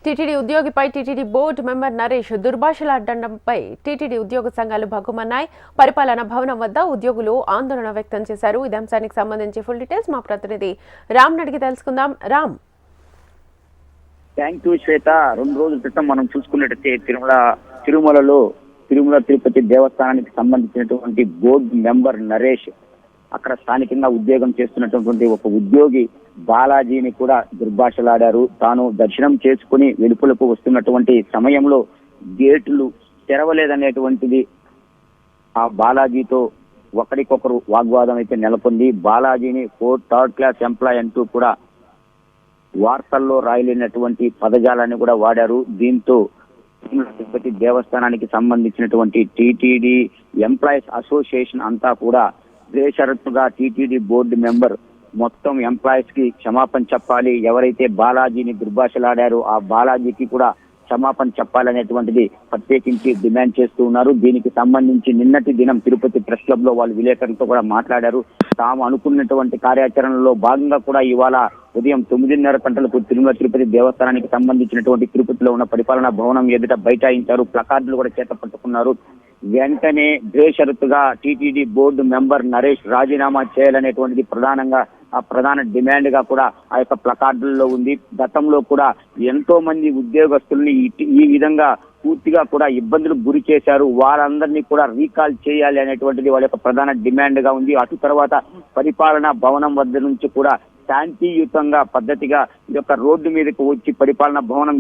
TTD ఉద్యోగిపై TTD board member Naresh దుర్భాషలాడడంపై TTD ఉద్యోగ సంఘాలు భగ్గుమన్నాయి. పరిపాలనా భవనం వద్ద ఉద్యోగులు ఆందోళన వ్యక్తం చేశారు. ఇదే అంశానికి సంబంధించి ఫుల్ డీటెయిల్స్ మా ప్రతినిధి రామ్ అడిగి తెలుసుకుందాం. రామ్. థ్యాంక్ యూ శ్వేత. 2 రోజుల క్రితం మనం చూసుకున్నట్టయితే తిరుమల తిరుపతి దేవస్థానానికి సంబంధించినటువంటి బోర్డు మెంబర్ నరేష్ అక్కడ స్థానికంగా ఉద్యోగం చేస్తున్నటువంటి ఒక ఉద్యోగి బాలాజీని కూడా దుర్భాషలాడారు. తాను దర్శనం చేసుకుని వెలుపలకు వస్తున్నటువంటి సమయంలో గేట్లు తెరవలేదనేటువంటిది ఆ బాలాజీతో ఒకరికొకరు వాగ్వాదం అయితే నెలకొంది. బాలాజీని 3rd క్లాస్ ఎంప్లాయ్ అంటూ కూడా వార్తల్లో రాయలేనటువంటి పదజాలాన్ని కూడా వాడారు. దీంతో తిరుపతి దేవస్థానానికి సంబంధించినటువంటి టీటీడీ ఎంప్లాయీస్ అసోసియేషన్ అంతా కూడా బేషరతుగా టీటీడీ బోర్డు మెంబర్ మొత్తం ఎంప్లాయీస్ కి క్షమాపణ చెప్పాలి, ఎవరైతే బాలాజీని దుర్భాషలాడారో ఆ బాలాజీకి కూడా క్షమాపణ చెప్పాలనేటువంటిది ప్రత్యేకించి డిమాండ్ చేస్తూ ఉన్నారు. దీనికి సంబంధించి నిన్నటి దినం తిరుపతి ప్రెస్ క్లబ్ లో వాళ్ళు విలేకరులతో కూడా మాట్లాడారు. తాము అనుకున్నటువంటి కార్యాచరణలో భాగంగా కూడా ఇవాళ ఉదయం 9:30 గంటలకు తిరుపతి దేవస్థానానికి సంబంధించినటువంటి తిరుపతిలో ఉన్న పరిపాలనా భవనం ఎదుట బైఠాయించారు. ప్లకార్డులు కూడా చేత పట్టుకున్నారు. వెంటనే బేషరతుగా టీటీడీ బోర్డు మెంబర్ నరేష్ రాజీనామా చేయాలనేటువంటిది ప్రధాన డిమాండ్ గా కూడా ఆ యొక్క ప్లకార్డుల్లో ఉంది. గతంలో కూడా ఎంతో మంది ఉద్యోగస్తుల్ని ఈ విధంగా పూర్తిగా కూడా ఇబ్బందులకు గురి చేశారు. వారందరినీ కూడా రీకాల్ చేయాలి అనేటువంటిది వాళ్ళ యొక్క ప్రధాన డిమాండ్ గా ఉంది. అటు తర్వాత పరిపాలనా భవనం వద్ద నుంచి కూడా శాంతియుతంగా పద్ధతిగా ఈ యొక్క రోడ్డు మీదకు వచ్చి పరిపాలనా భవనం